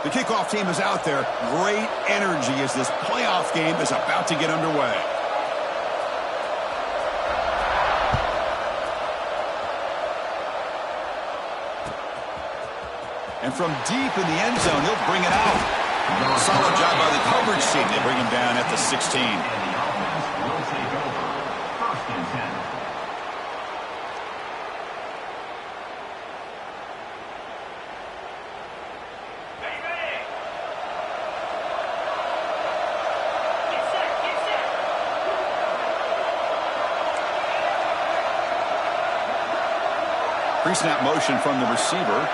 The kickoff team is out there. Great energy as this playoff game is about to get underway. And from deep in the end zone, he'll bring it out. Solid job by the coverage team. They bring him down at the 16. Pre-snap motion from the receiver.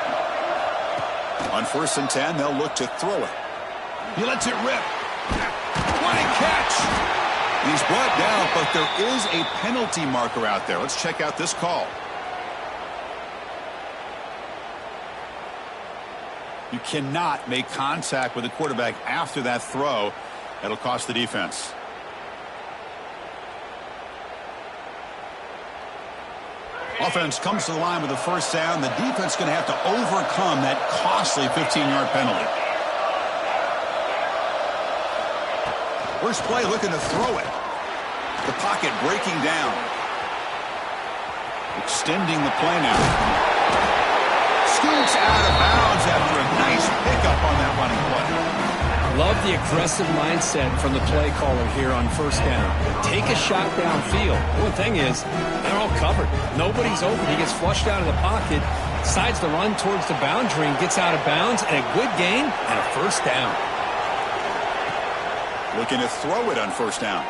On 1st and 10, they'll look to throw it. He lets it rip. What a catch! He's brought down, but there is a penalty marker out there. Let's check out this call. You cannot make contact with the quarterback after that throw. That'll cost the defense. Offense comes to the line with a 1st down. The defense is going to have to overcome that costly 15-yard penalty. First play looking to throw it. The pocket breaking down. Extending the play now. Scoots out of bounds after a nice pickup on that running play. Love the aggressive mindset from the play caller here on 1st down. Take a shot downfield. The one thing is, they're all covered. Nobody's open. He gets flushed out of the pocket, decides to run towards the boundary and gets out of bounds, and a good gain and a 1st down. Looking to throw it on 1st down.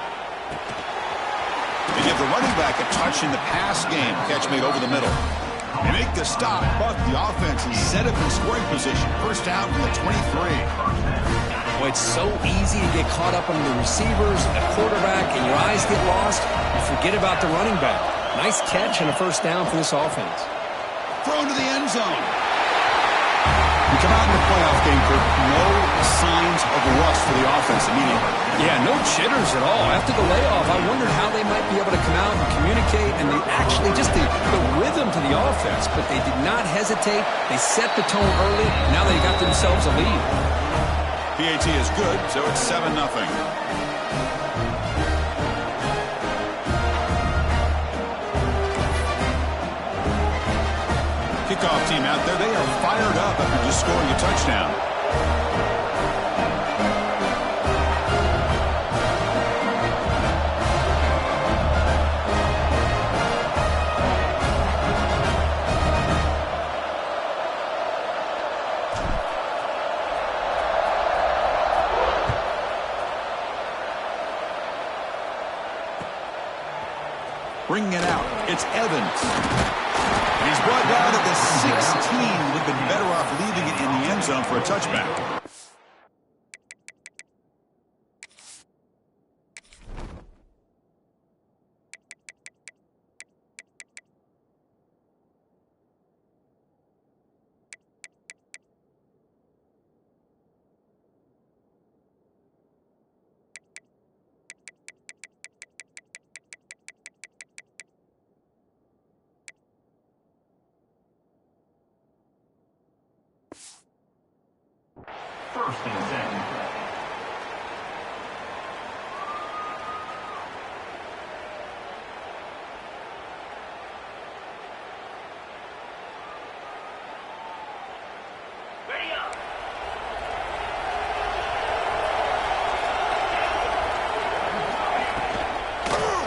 They give the running back a touch in the pass game. Catch made over the middle. They make the stop, but the offense is set up in scoring position. 1st down from the 23. Boy, it's so easy to get caught up on the receivers, the quarterback, and your eyes get lost. You forget about the running back. Nice catch and a 1st down for this offense. Thrown to the end zone. We come out in the playoff game for no signs of rust for the offense immediately. Yeah, no jitters at all. After the layoff, I wondered how they might be able to come out and communicate, and they actually just the rhythm to the offense, but they did not hesitate. They set the tone early. Now they got themselves a lead. PAT is good, so it's 7-0. Kickoff team out there, they are fired up after just scoring a touchdown. Bringing it out, it's Evans. And he's brought down at the 16. Would have been better off leaving it in the end zone for a touchback.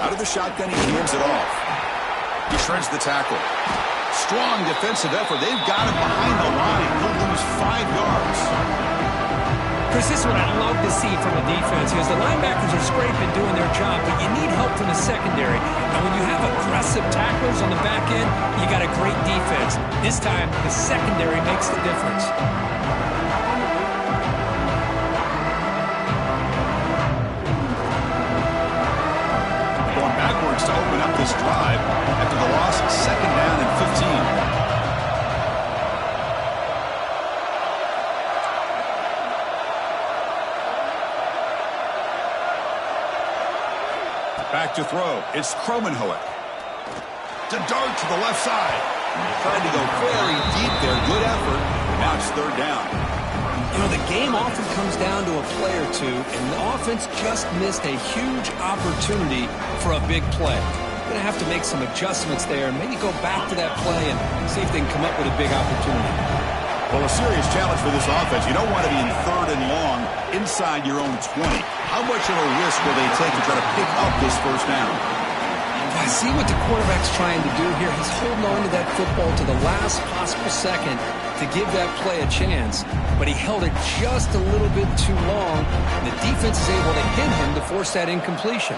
Out of the shotgun, he hands it off. He shreds the tackle. Strong defensive effort. They've got him behind the line. He'll lose 5 yards. Chris, this is what I love to see from the defense because the linebackers are scraping, doing their job, but you need help from the secondary. And when you have aggressive tacklers on the back end, you got a great defense. This time, the secondary makes the difference. To open up this drive after the loss, 2nd down and 15. Back to throw. It's Kromenhoek. To dart to the left side. Tried to go very deep there. Good effort. Now it's 3rd down. You know, the game often comes down to a play or two, and the offense just missed a huge opportunity for a big play. Going to have to make some adjustments there and maybe go back to that play and see if they can come up with a big opportunity. Well, a serious challenge for this offense. You don't want to be in 3rd and long inside your own 20. How much of a risk will they take to try to pick up this first down? I see what the quarterback's trying to do here. He's holding on to that football to the last possible second to give that play a chance, but he held it just a little bit too long, and the defense is able to hit him to force that incompletion.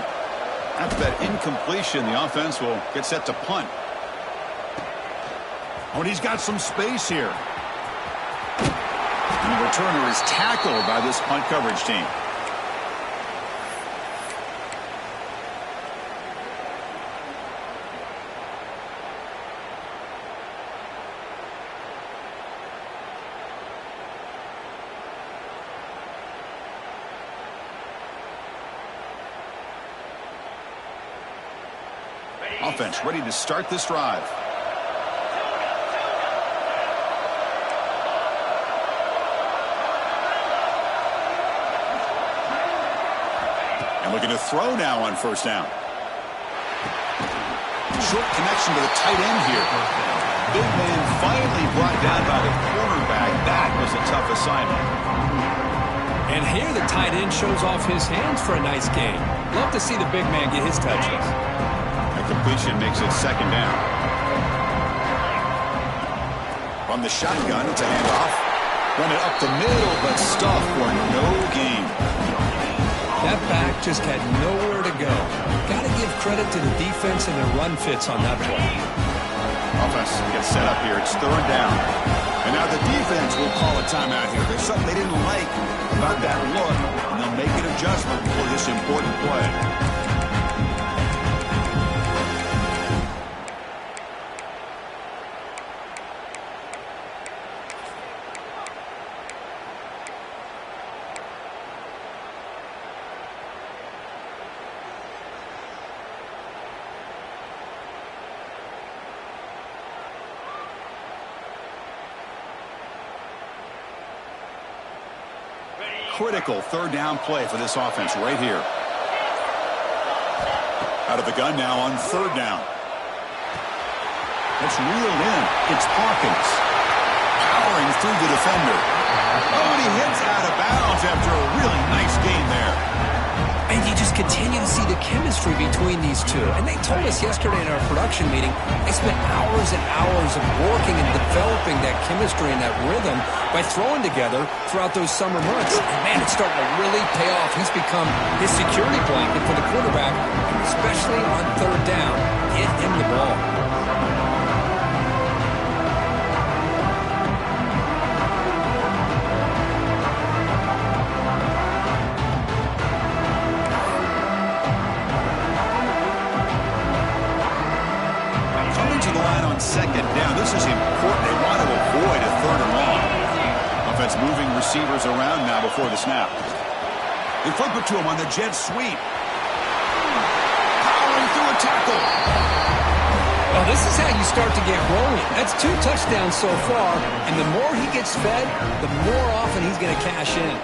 After that incompletion, the offense will get set to punt. Oh, and he's got some space here. And the returner is tackled by this punt coverage team. Offense ready to start this drive. And looking to throw now on first down. Short connection to the tight end here. Big man finally brought down by the cornerback. That was a tough assignment. And here the tight end shows off his hands for a nice gain. Love to see the big man get his touches. Completion makes it 2nd down. From the shotgun, it's a handoff. Run it up the middle, but stuffed for no gain. That back just had nowhere to go. Got to give credit to the defense and their run fits on that play. Offense gets set up here. It's 3rd down. And now the defense will call a timeout here. There's something they didn't like about that look, and they'll make an adjustment for this important play. Critical 3rd down play for this offense right here. Out of the gun now on 3rd down. It's reeled in. It's Hawkins. Powering through the defender. Oh, and he hits out of bounds after a really nice gain there. And you just continue to see the chemistry between these two. And they told us yesterday in our production meeting, they spent hours and hours of working and developing that chemistry and that rhythm by throwing together throughout those summer months. And man, it's starting to really pay off. He's become his security blanket for the quarterback, and especially on 3rd down, get him the ball. On 2nd down. This is important. They want to avoid a 3rd and long. Offense moving receivers around now before the snap. They flip it to him on the jet sweep. Powering through a tackle. Well, this is how you start to get rolling. That's 2 touchdowns so far, and the more he gets fed, the more often he's going to cash in.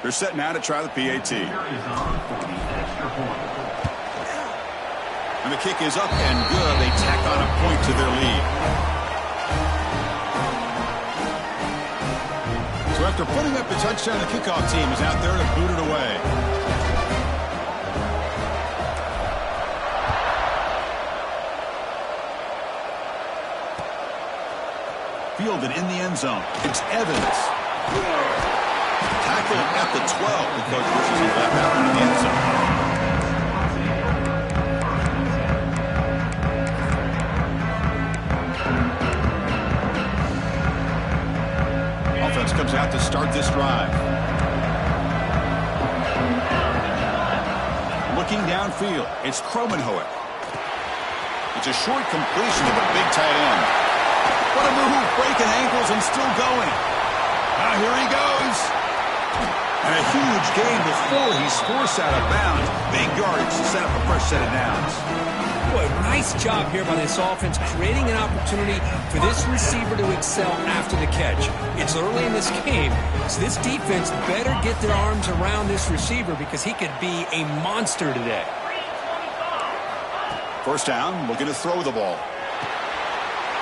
They're set now to try the PAT. And the kick is up and good. They tack on a point to their lead. So after putting up the touchdown, the kickoff team is out there to boot it away. Fielded in the end zone. It's Evans. Tackled at the 12. The coach wishes he left that one in the end zone. Offense comes out to start this drive. Looking downfield, it's Kromenhoek. It's a short completion to the big tight end. What a move, breaking ankles and still going. Now here he goes. And a huge gain before he's forced out of bounds. Big yardage to set up a fresh set of downs. Boy, nice job here by this offense, creating an opportunity for this receiver to excel after the catch. It's early in this game, so this defense better get their arms around this receiver because he could be a monster today. First down, looking to throw the ball.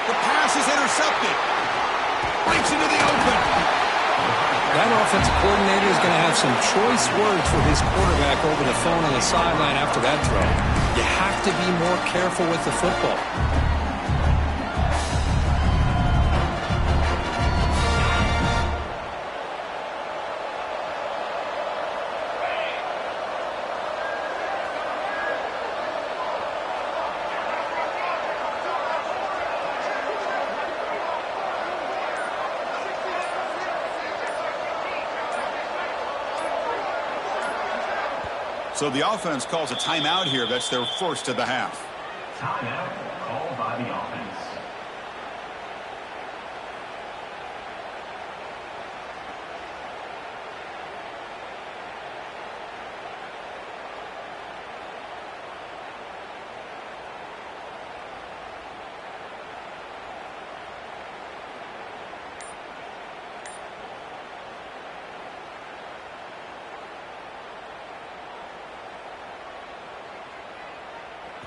The pass is intercepted. Breaks into the open. That offensive coordinator is going to have some choice words for his quarterback over the phone on the sideline after that throw. You have to be more careful with the football. So the offense calls a timeout here. That's their first of the half. Timeout called by the offense.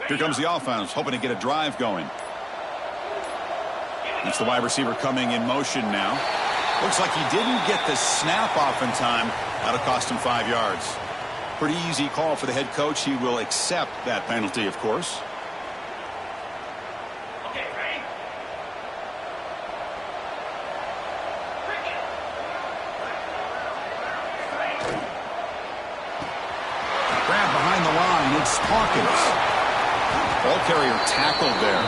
Here comes the offense, hoping to get a drive going. It's the wide receiver coming in motion now. Looks like he didn't get the snap off in time. That'll cost him 5 yards. Pretty easy call for the head coach. He will accept that penalty, of course. Grab behind the line. It's Hawkins. Ball carrier tackled there.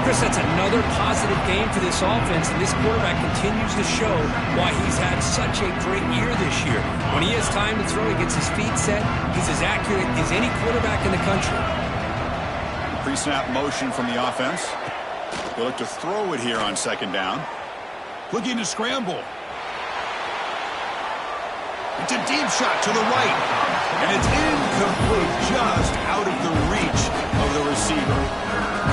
Chris, that's another positive game for this offense, and this quarterback continues to show why he's had such a great year this year. When he has time to throw, he gets his feet set. He's as accurate as any quarterback in the country. Pre-snap motion from the offense. They look to throw it here on second down. Looking to scramble. It's a deep shot to the right. And it's incomplete, just out of the reach of the receiver.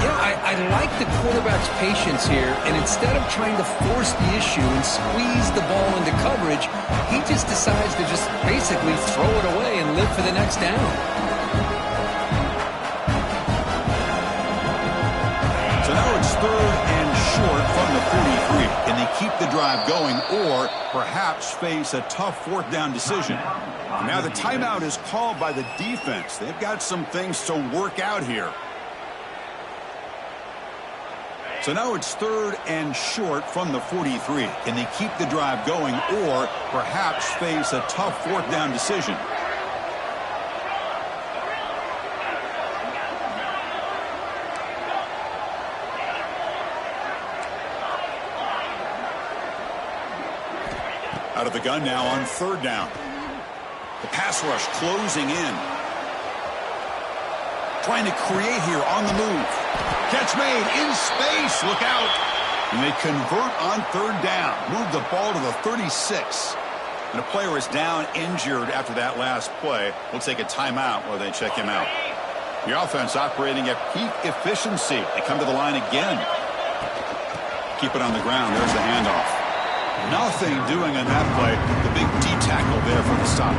Yeah, I like the quarterback's patience here, and instead of trying to force the issue and squeeze the ball into coverage, he just decides to just basically throw it away and live for the next down. So now it's third and short from the 43. Can they keep the drive going or perhaps face a tough fourth down decision? Now the timeout is called by the defense. They've got some things to work out here. So now it's third and short from the 43. Can they keep the drive going or perhaps face a tough fourth down decision? Out of the gun now on third down. The pass rush closing in. Trying to create here on the move. Catch made in space. Look out. And they convert on third down. Move the ball to the 36. And a player is down injured after that last play. We'll take a timeout while they check him out. The offense operating at peak efficiency. They come to the line again. Keep it on the ground. There's the handoff. Nothing doing on that play. The big D tackle there for the stop.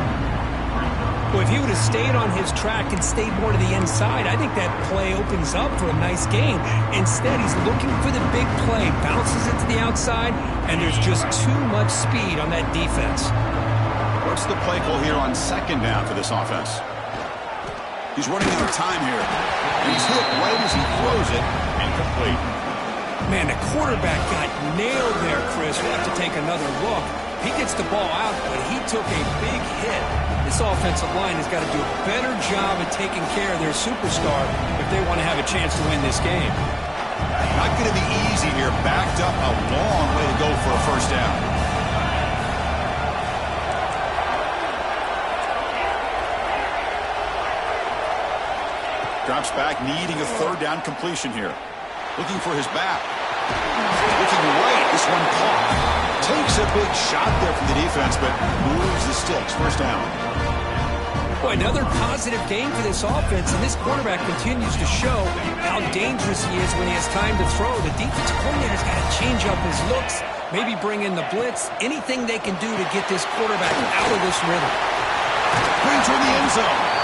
Well, if he would have stayed on his track and stayed more to the inside, I think that play opens up for a nice gain. Instead, he's looking for the big play, bounces it to the outside, and there's just too much speed on that defense. What's the play call here on second down for this offense? He's running out of time here. And he's hit right as he throws it. Incomplete. Man, the quarterback got nailed there, Chris. We'll have to take another look. He gets the ball out, but he took a big hit. This offensive line has got to do a better job at taking care of their superstar if they want to have a chance to win this game. Not going to be easy here. Backed up a long way to go for a first down. Drops back, needing a third down completion here. Looking for his back. Looking right. This one caught. Takes a big shot there from the defense, but moves the sticks. First down. Boy, another positive game for this offense, and this quarterback continues to show how dangerous he is when he has time to throw. The defensive coordinator's got to change up his looks, maybe bring in the blitz, anything they can do to get this quarterback out of this rhythm. Brings her in the end zone.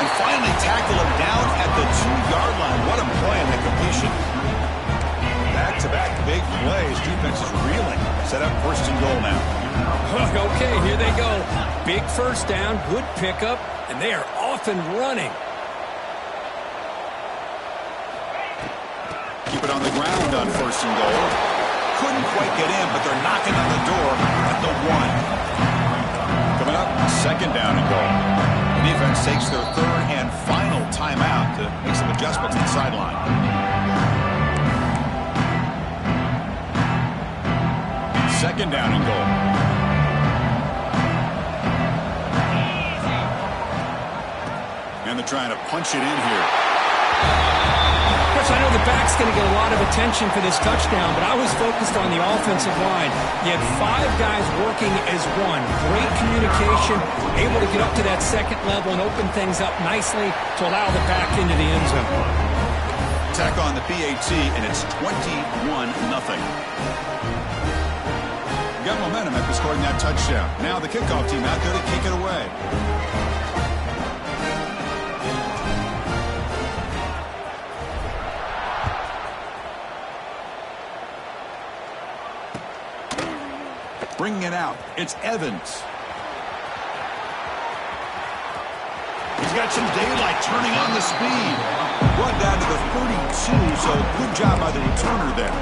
And finally tackle him down at the 2-yard line. What a play on that completion. Back-to-back big plays. Defense is reeling. Set up first and goal now. Okay, here they go. Big first down, good pickup, and they are off and running. Keep it on the ground on first and goal. Couldn't quite get in, but they're knocking on the door at the 1. Coming up, second down and goal. The defense takes their third and final timeout to make some adjustments to the sideline. Second down and goal. And they're trying to punch it in here. Chris, I know the back's going to get a lot of attention for this touchdown, but I was focused on the offensive line. You had 5 guys working as one. Great communication, able to get up to that second level and open things up nicely to allow the back into the end zone. Attack on the PAT, and it's 21-0. Got momentum after scoring that touchdown. Now the kickoff team out there to kick it away. Bringing it out, it's Evans. He's got some daylight turning on the speed. Run down to the 32, so good job by the returner there.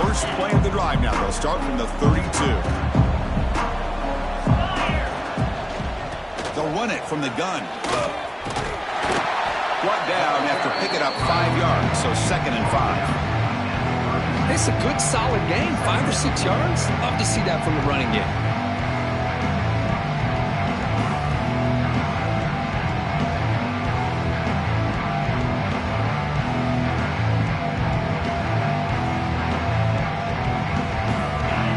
First play of the drive now. They'll start from the 32. They'll run it from the gun. Brought down after picking up 5 yards, so second and 5. It's a good, solid game, 5 or 6 yards. Love to see that from the running game.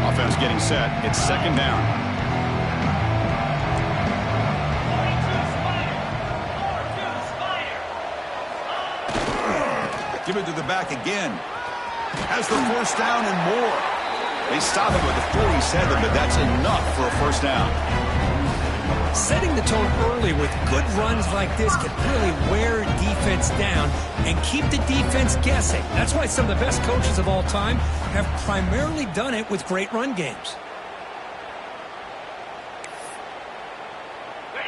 Offense getting set. It's second down. Give it to the back again. Has the first down and more. They stop it with a 47, but that's enough for a first down. Setting the tone early with good runs like this can really wear defense down and keep the defense guessing. That's why some of the best coaches of all time have primarily done it with great run games.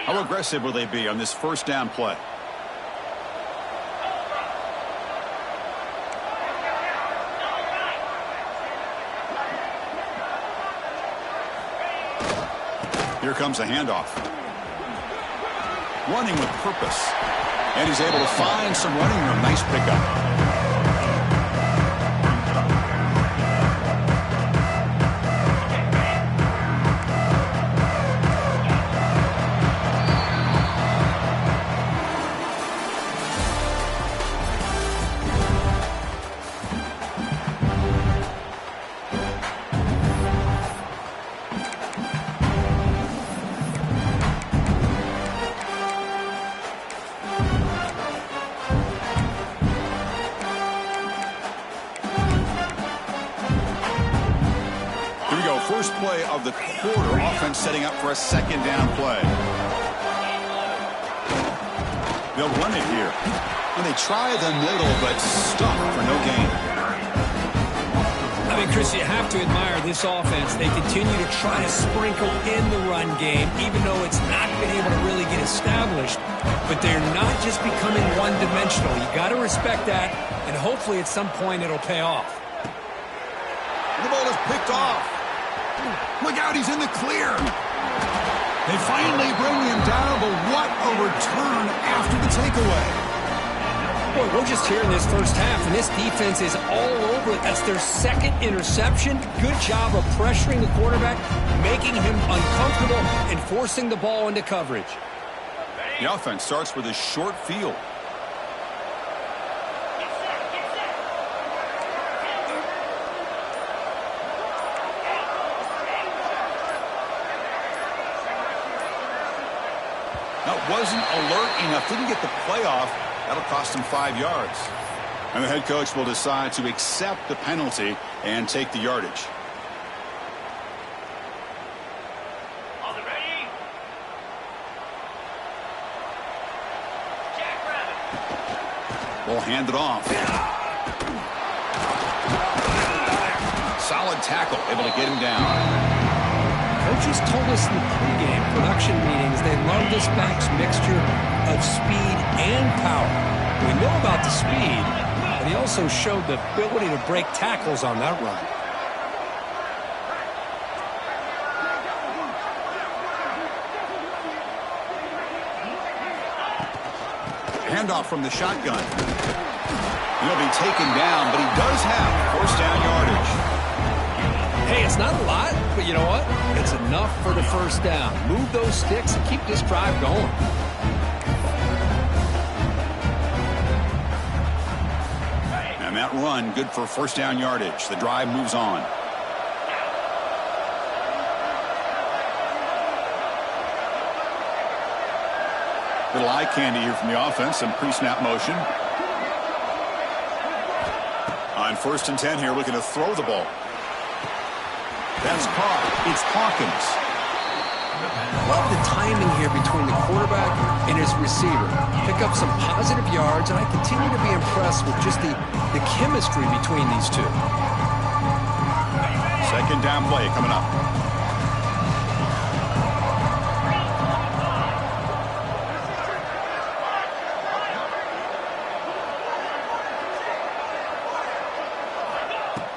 How aggressive will they be on this first down play? Here comes the handoff. Running with purpose. And he's able to find some running room. Nice pickup. First play of the quarter. Offense setting up for a second down play. They'll run it here. And they try the middle, but stuck for no gain. I mean, Chris, you have to admire this offense. They continue to try to sprinkle in the run game, even though it's not been able to really get established. But they're not just becoming one-dimensional. You got to respect that, and hopefully at some point it'll pay off. The ball is picked off. Look out, he's in the clear. They finally bring him down, but what a return after the takeaway. Boy, we're just here in this first half, and this defense is all over it. That's their second interception. Good job of pressuring the quarterback, making him uncomfortable, and forcing the ball into coverage. The offense starts with a short field. That wasn't alert enough. Didn't get the play off. That'll cost him 5 yards. And the head coach will decide to accept the penalty and take the yardage. On the ready. Ball handed off. Solid tackle, able to get him down. Coaches told us in the pregame production meetings they love this back's mixture of speed and power. We know about the speed, but he also showed the ability to break tackles on that run. Handoff from the shotgun. He'll be taken down, but he does have first down yardage. Hey, it's not a lot, but you know what? It's enough for the first down. Move those sticks and keep this drive going. And that run, good for first down yardage. The drive moves on. Little eye candy here from the offense. Some pre-snap motion. On 1st and 10 here, looking to throw the ball. That's caught. It's Hawkins. Love the timing here between the quarterback and his receiver. Pick up some positive yards, and I continue to be impressed with just the chemistry between these two. Second down play coming up.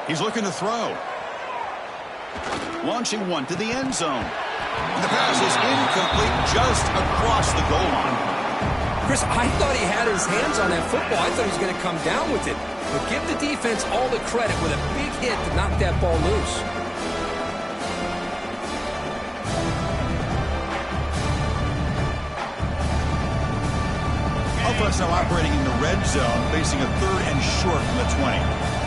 He's looking to throw. Launching one to the end zone. The pass is incomplete just across the goal line. Chris, I thought he had his hands on that football. I thought he was going to come down with it. But give the defense all the credit with a big hit to knock that ball loose. Offense now operating in the red zone, facing a 3rd and short from the 20.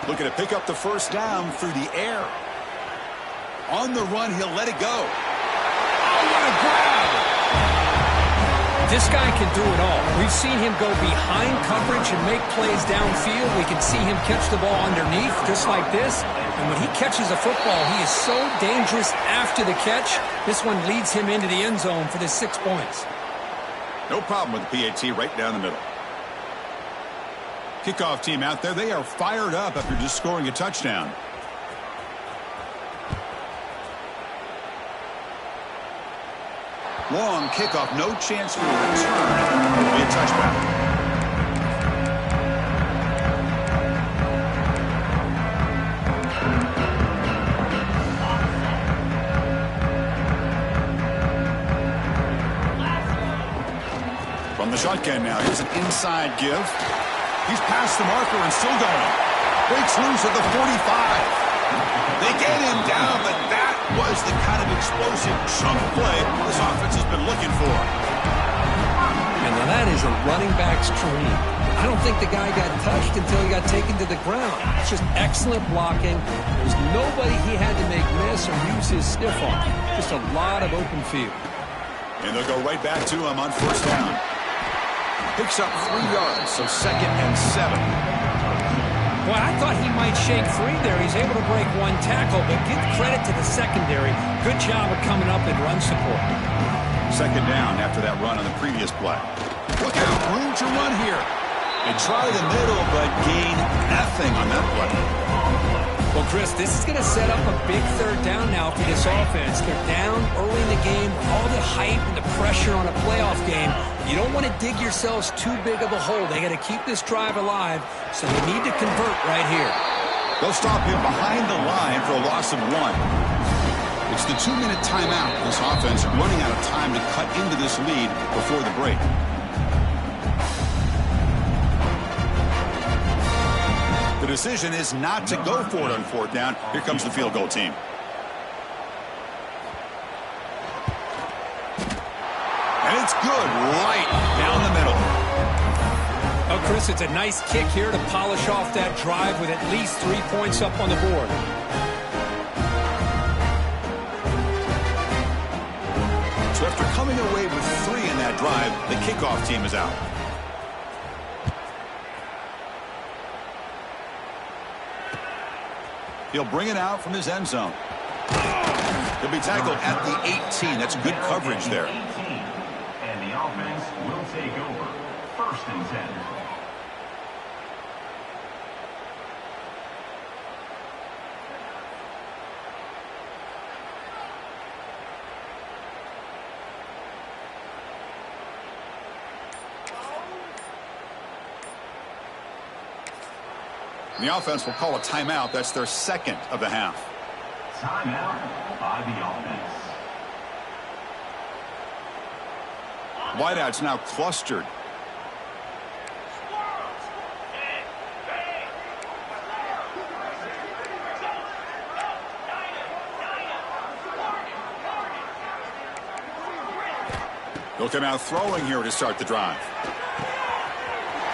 Looking to pick up the first down through the air. On the run, he'll let it go. Oh, what a grab! This guy can do it all. We've seen him go behind coverage and make plays downfield. We can see him catch the ball underneath, just like this. And when he catches a football, he is so dangerous after the catch. This one leads him into the end zone for the 6 points. No problem with the PAT right down the middle. Kickoff team out there, they are fired up after just scoring a touchdown. Long kickoff, no chance for a return. It'll be a touchback. From the shotgun now, here's an inside give. He's past the marker and still going. Breaks loose at the 45. They get him down, but that was the kind of explosive chunk play this offense has been looking for. And now that is a running back's dream. I don't think the guy got touched until he got taken to the ground. It's just excellent blocking. There's nobody he had to make miss or use his stiff arm. Just a lot of open field. And they'll go right back to him on first down. Picks up 3 yards, so 2nd and 7. Well, I thought he might shake free there. He's able to break one tackle, but give credit to the secondary. Good job of coming up in run support. 2nd down after that run on the previous play. Look out, room to run here. They try the middle, but gain nothing on that play. Well, Chris, this is going to set up a big 3rd down now for this offense. They're down early in the game. All the hype and the pressure on a playoff game. You don't want to dig yourselves too big of a hole. They got to keep this drive alive, so they need to convert right here. They'll stop him behind the line for a loss of 1. It's It's the 2-minute timeout. This offense running out of time to cut into this lead before the break. The decision is not to go for it on 4th down. Here comes the field goal team. And it's good right down the middle. Oh, Chris, it's a nice kick here to polish off that drive with at least 3 points up on the board. So after coming away with 3 in that drive, the kickoff team is out. He'll bring it out from his end zone. He'll be tackled at the 18. That's good coverage there. And the offense will take over. 1st and 10. The offense will call a timeout. That's their 2nd of the half. Timeout by the offense. Wideouts now clustered. They'll come out throwing here to start the drive.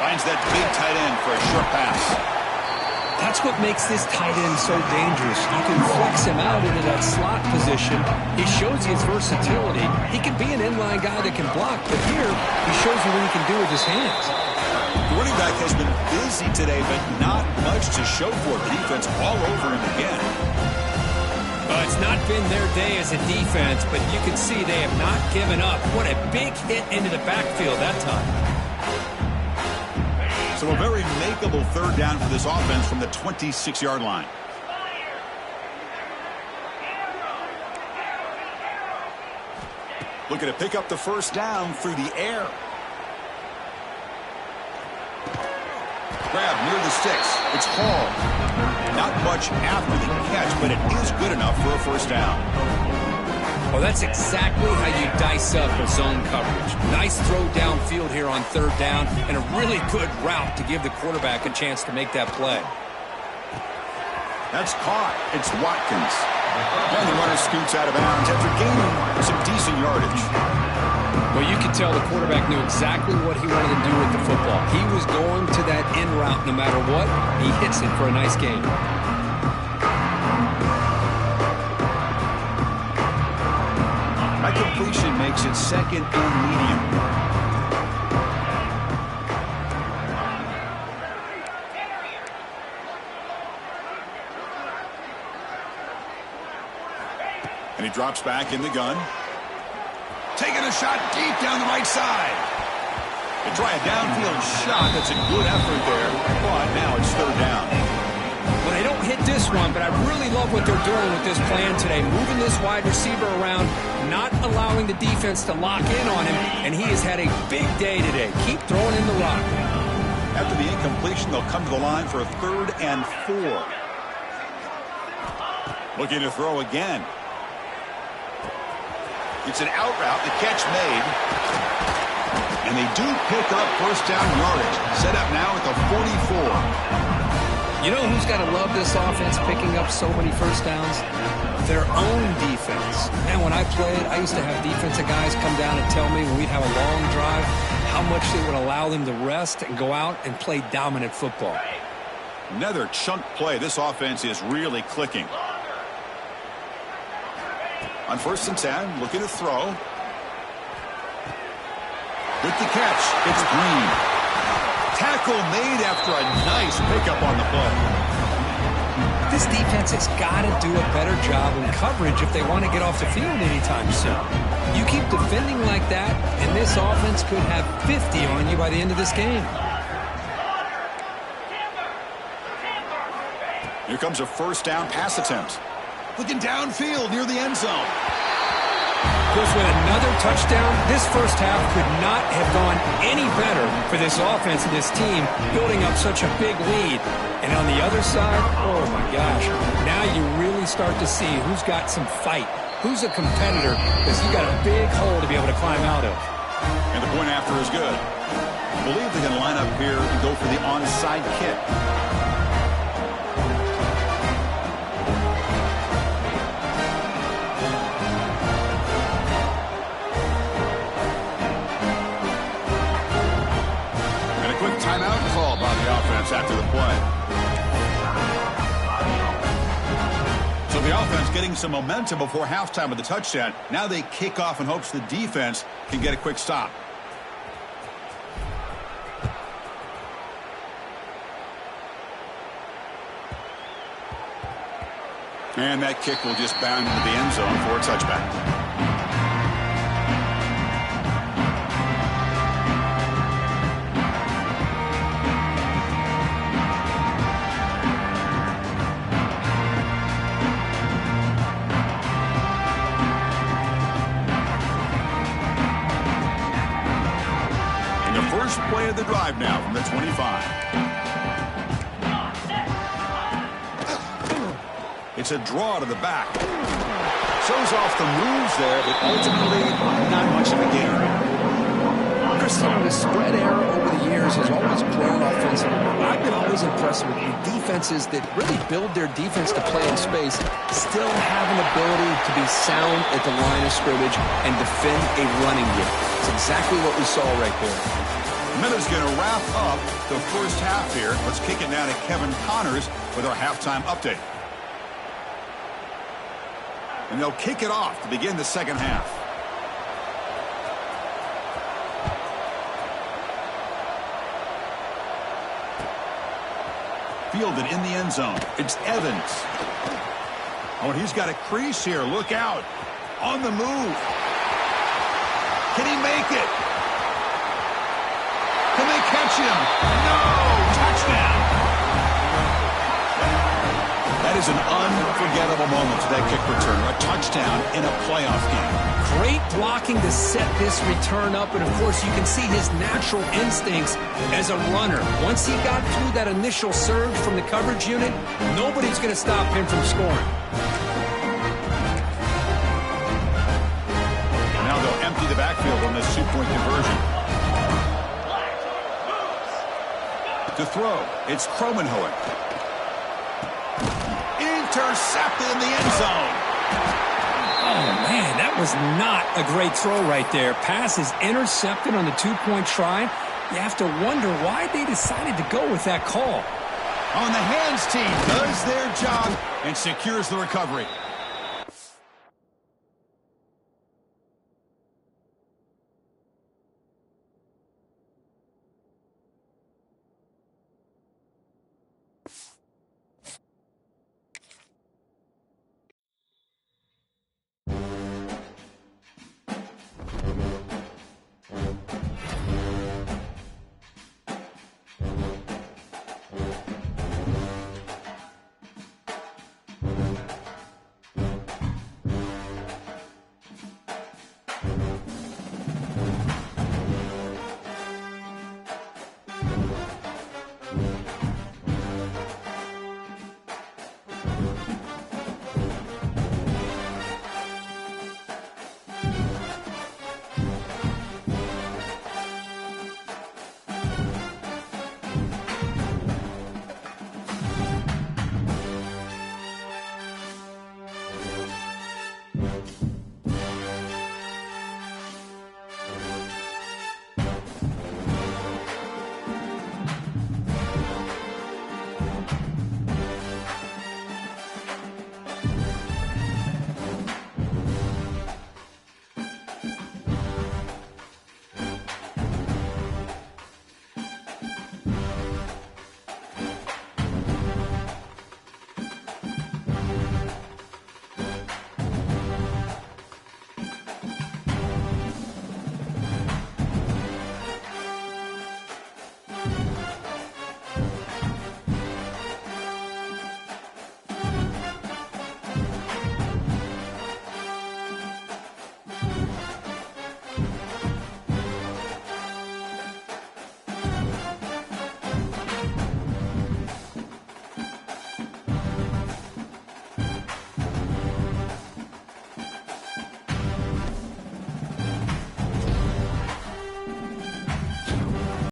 Finds that big tight end for a short pass. That's what makes this tight end so dangerous. You can flex him out into that slot position. He shows his versatility. He can be an inline guy that can block, but here he shows you what he can do with his hands. The running back has been busy today, but not much to show for it. The defense all over him again. It's not been their day as a defense, but you can see they have not given up. What a big hit into the backfield that time. So a very makeable 3rd down for this offense from the 26-yard line. Looking to pick up the 1st down through the air. Grab near the sticks. It's Hall. Not much after the catch, but it is good enough for a 1st down. Well, that's exactly how you dice up a zone coverage. Nice throw downfield here on 3rd down, and a really good route to give the quarterback a chance to make that play. That's caught. It's Watkins. And the runner scoots out of bounds after gaining some decent yardage. Well, you could tell the quarterback knew exactly what he wanted to do with the football. He was going to that in route no matter what. He hits it for a nice gain. That completion makes it 2nd and medium. And he drops back in the gun. Taking a shot deep down the right side. They try a downfield shot. That's a good effort there. But now it's 3rd down. Well, they don't hit this one, but I really love what they're doing with this plan today. Moving this wide receiver around, not allowing the defense to lock in on him, and he has had a big day today. Keep throwing in the rock. After the incompletion, they'll come to the line for a 3rd and 4. Looking to throw again. It's an out route. The catch made. And they do pick up 1st down yardage. Set up now at the 44. You know who's got to love this offense picking up so many 1st downs? Their own defense. And when I played, I used to have defensive guys come down and tell me when we'd have a long drive how much they would allow them to rest and go out and play dominant football. Another chunk play. This offense is really clicking. On 1st and 10, looking to throw. With the catch, it's Green. Tackle made after a nice pickup on the play. This defense has got to do a better job in coverage if they want to get off the field anytime soon. You keep defending like that, and this offense could have 50 on you by the end of this game. Here comes a 1st down pass attempt. Looking downfield near the end zone. Goes with another touchdown. This 1st half could not have gone any better for this offense and this team, building up such a big lead. And on the other side, oh my gosh, now you really start to see who's got some fight. who's a competitor because you got a big hole to be able to climb out of. And the point after is good. I believe they're going to line up here and go for the onside kick. And a quick timeout call by the offense after the play. So the offense getting some momentum before halftime with the touchdown. Now they kick off in hopes the defense can get a quick stop. And that kick will just bound into the end zone for a touchback. And the first play of the drive now from the 25. It's a draw to the back. Shows off the moves there, but ultimately not much of a gain. Chris, the spread era over the years has always grown offensively. I've been always impressed with the defenses that really build their defense to play in space, still have an ability to be sound at the line of scrimmage and defend a running game. It's exactly what we saw right there. Minutes going to wrap up the first half here. Let's kick it now to Kevin Connors with our halftime update. And they'll kick it off to begin the second half. Fielded in the end zone. It's Evans. Oh, and he's got a crease here. Look out. On the move. Can he make it? Can they catch him? No! Touchdown! That is an unforgettable moment for that kick return. A touchdown in a playoff game. Great blocking to set this return up, and of course you can see his natural instincts as a runner. Once he got through that initial surge from the coverage unit, nobody's going to stop him from scoring. And now they'll empty the backfield on this two-point conversion. To throw, it's Kromenhoek. Intercepted in the end zone. Oh, man, that was not a great throw right there. Pass is intercepted on the two-point try. You have to wonder why they decided to go with that call. On the hands team does their job and secures the recovery.